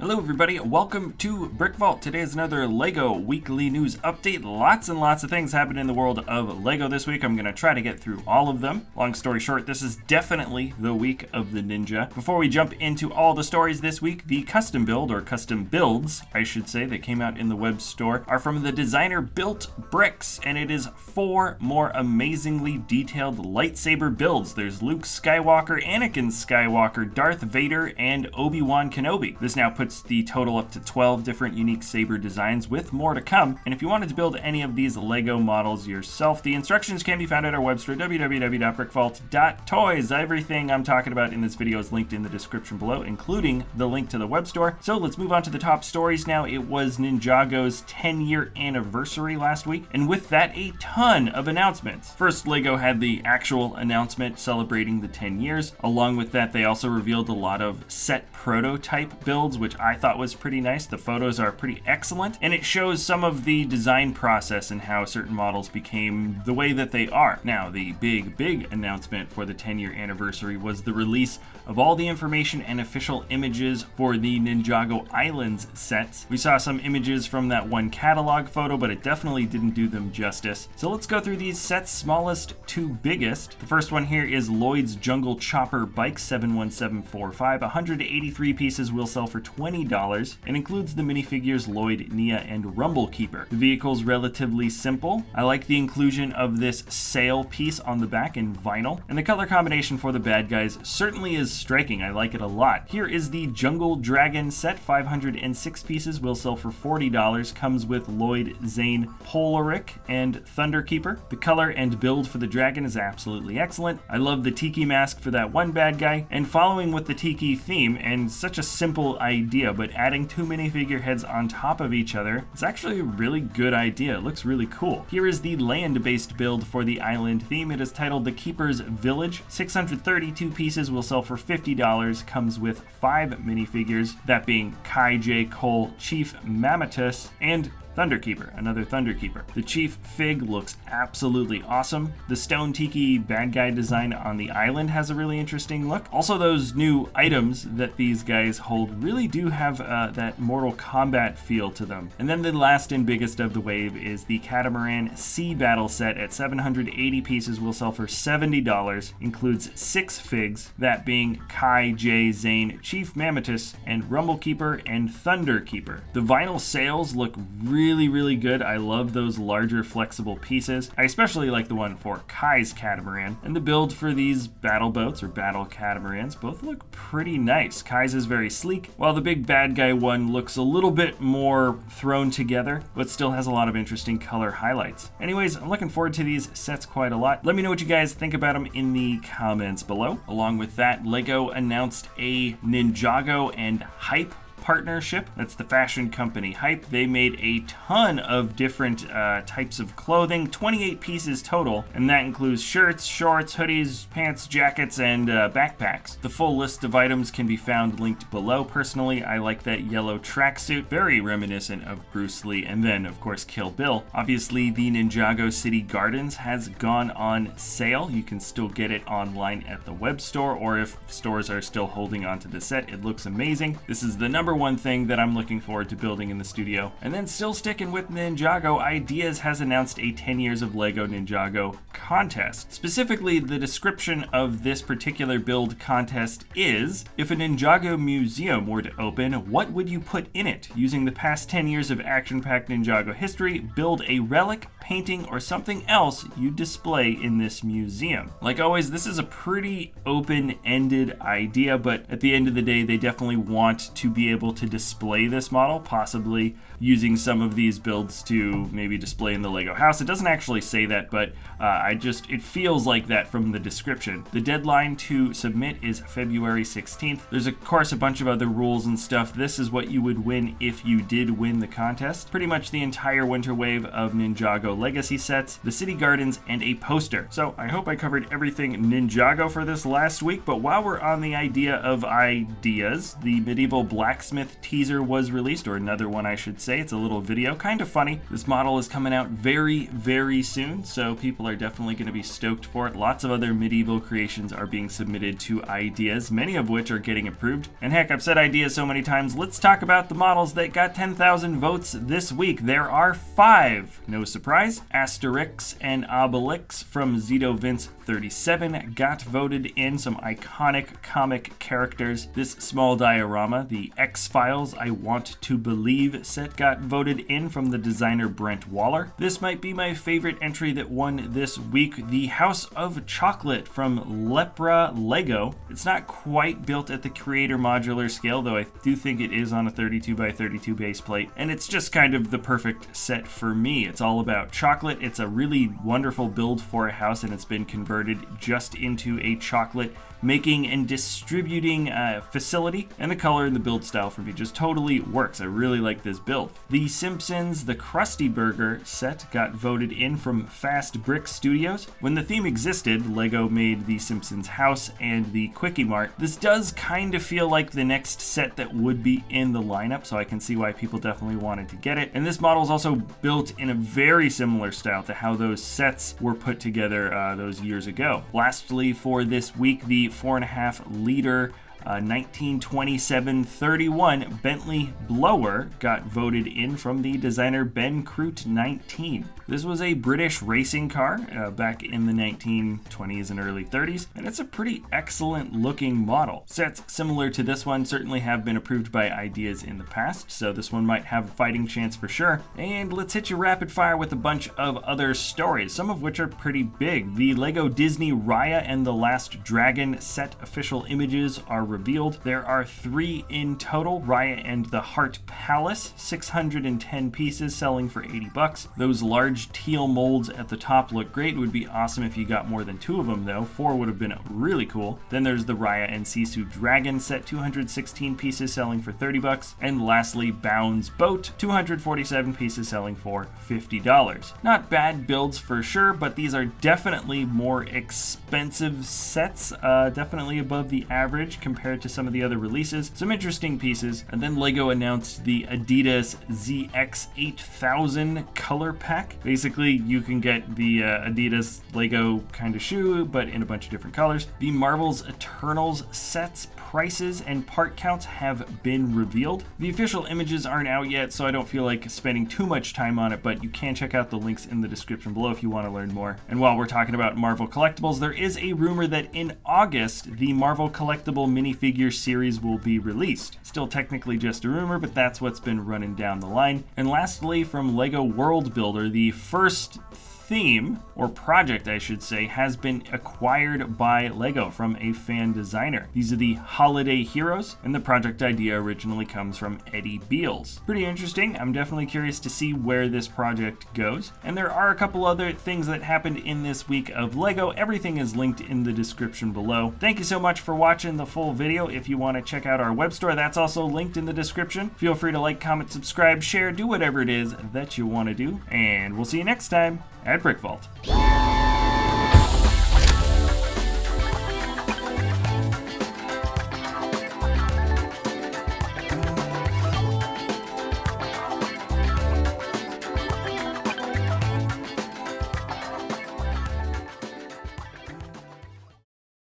Hello everybody, welcome to BrickVault. Today is another LEGO weekly news update. Lots and lots of things happen in the world of LEGO this week. I'm going to try to get through all of them. Long story short, this is definitely the week of the Ninja. Before we jump into all the stories this week, the custom build, or custom builds, I should say, that came out in the web store are from the designer Built Bricks, and it is 4 more amazingly detailed lightsaber builds. There's Luke Skywalker, Anakin Skywalker, Darth Vader, and Obi-Wan Kenobi. This now puts the total up to 12 different unique saber designs with more to come. And if you wanted to build any of these LEGO models yourself, the instructions can be found at our web store, www.brickvault.toys. Everything I'm talking about in this video is linked in the description below, including the link to the web store. So let's move on to the top stories now. It was Ninjago's 10-year anniversary last week, and with that, a ton of announcements. First, LEGO had the actual announcement celebrating the 10 years. Along with that, they also revealed a lot of set prototype builds, which I thought was pretty nice. The photos are pretty excellent, and it shows some of the design process and how certain models became the way that they are. Now, the big announcement for the 10-year anniversary was the release of all the information and official images for the Ninjago Islands sets. We saw some images from that one catalog photo, but it definitely didn't do them justice. So let's go through these sets, smallest to biggest. The first one here is Lloyd's Jungle Chopper Bike 71745. 183 pieces will sell for $20 and includes the minifigures Lloyd, Nia, and Rumble Keeper. The vehicle's relatively simple. I like the inclusion of this sail piece on the back in vinyl, and the color combination for the bad guys certainly is striking. I like it a lot. Here is the Jungle Dragon set. 506 pieces will sell for $40. Comes with Lloyd, Zane, Polaric, and Thunderkeeper. The color and build for the dragon is absolutely excellent. I love the tiki mask for that one bad guy, and following with the tiki theme, and such a simple idea, but adding 2 minifigure heads on top of each other is actually a really good idea. It looks really cool. Here is the land-based build for the island theme. It is titled The Keeper's Village. 632 pieces will sell for $50. Comes with 5 minifigures, that being Kai J. Cole, Chief Mammatus, and Thunderkeeper, another Thunderkeeper. The Chief Fig looks absolutely awesome. The Stone Tiki bad guy design on the island has a really interesting look. Also, those new items that these guys hold really do have that Mortal Kombat feel to them. And then the last and biggest of the wave is the Catamaran Sea Battle set at 780 pieces will sell for $70. Includes 6 figs, that being Kai J. Zane, Chief Mammatus, and Rumblekeeper and Thunderkeeper. The vinyl sails look really good. I love those larger flexible pieces. I especially like the one for Kai's catamaran. And the build for these battle boats or battle catamarans both look pretty nice. Kai's is very sleek, while the big bad guy one looks a little bit more thrown together, but still has a lot of interesting color highlights. Anyways, I'm looking forward to these sets quite a lot. Let me know what you guys think about them in the comments below. Along with that, LEGO announced a Ninjago and Hype partnership. That's the fashion company Hype. They made a ton of different types of clothing, 28 pieces total, and that includes shirts, shorts, hoodies, pants, jackets, and backpacks. The full list of items can be found linked below. Personally, I like that yellow tracksuit, very reminiscent of Bruce Lee, and then, of course, Kill Bill. Obviously, the Ninjago City Gardens has gone on sale. You can still get it online at the web store, or if stores are still holding on to the set, it looks amazing. This is the number one thing that I'm looking forward to building in the studio. And then still sticking with Ninjago, Ideas has announced a 10 years of LEGO Ninjago contest. Specifically, the description of this particular build contest is, if a Ninjago museum were to open, what would you put in it? Using the past 10 years of action-packed Ninjago history, build a relic, painting, or something else you display in this museum. Like always, this is a pretty open-ended idea, but at the end of the day, they definitely want to be able to display this model, possibly using some of these builds to maybe display in the LEGO house. It doesn't actually say that, but it feels like that from the description. The deadline to submit is February 16th. There's of course a bunch of other rules and stuff. This is what you would win if you did win the contest. Pretty much the entire winter wave of Ninjago Legacy sets, the city gardens, and a poster. So I hope I covered everything Ninjago for this last week, but while we're on the idea of ideas, the medieval blacksmith Blacksmith teaser was released, or another one I should say. It's a little video, kind of funny. This model is coming out very, very soon, so people are definitely going to be stoked for it. Lots of other medieval creations are being submitted to ideas, many of which are getting approved. And heck, I've said ideas so many times, let's talk about the models that got 10,000 votes this week. There are 5. No surprise. Asterix and Obelix from Zito Vince 37 got voted in, some iconic comic characters. This small diorama, the X-Files I Want to Believe set, got voted in from the designer Brent Waller. This might be my favorite entry that won this week, the House of Chocolate from Lepra Lego. It's not quite built at the creator modular scale, though I do think it is on a 32x32 base plate, and it's just kind of the perfect set for me. It's all about chocolate. It's a really wonderful build for a house, and it's been converted just into a chocolate making and distributing facility, and the color and the build style for me just totally works. I really like this build. The Simpsons, the Krusty Burger set got voted in from Fast Brick Studios. When the theme existed, Lego made the Simpsons house and the Quickie Mart. This does kind of feel like the next set that would be in the lineup, so I can see why people definitely wanted to get it. And this model is also built in a very similar style to how those sets were put together those years ago. Lastly, for this week, the 4.5 liter 1927-31 Bentley blower got voted in from the designer Ben Croot 19. This was a British racing car back in the 1920s and early 30s, and it's a pretty excellent looking model. Sets similar to this one certainly have been approved by ideas in the past, so this one might have a fighting chance for sure. And let's hit you rapid fire with a bunch of other stories, some of which are pretty big. The Lego Disney Raya and the Last Dragon set official images are revealed. There are 3 in total. Raya and the Heart Palace, 610 pieces selling for $80. Those large teal molds at the top look great. It would be awesome if you got more than 2 of them though. 4 would have been really cool. Then there's the Raya and Sisu Dragon set, 216 pieces selling for $30. And lastly, Bound's Boat, 247 pieces selling for $50. Not bad builds for sure, but these are definitely more expensive sets, definitely above the average compared to some of the other releases. Some interesting pieces. And then Lego announced the Adidas ZX8000 Color Pack. Basically, you can get the Adidas Lego kind of shoe, but in a bunch of different colors. The Marvel's Eternals sets, prices, and part counts have been revealed. The official images aren't out yet, so I don't feel like spending too much time on it, but you can check out the links in the description below if you want to learn more. And while we're talking about Marvel collectibles, there is a rumor that in August, the Marvel Collectible minifigure series will be released. Still technically just a rumor, but that's what's been running down the line. And lastly, from Lego World Builder, the first theme, or project I should say, has been acquired by Lego from a fan designer. These are the Holiday Heroes, and the project idea originally comes from Eddie Beals. Pretty interesting. I'm definitely curious to see where this project goes. And there are a couple other things that happened in this week of Lego. Everything is linked in the description below. Thank you so much for watching the full video. If you want to check out our web store, that's also linked in the description. Feel free to like, comment, subscribe, share, do whatever it is that you want to do, and we'll see you next time at BrickVault.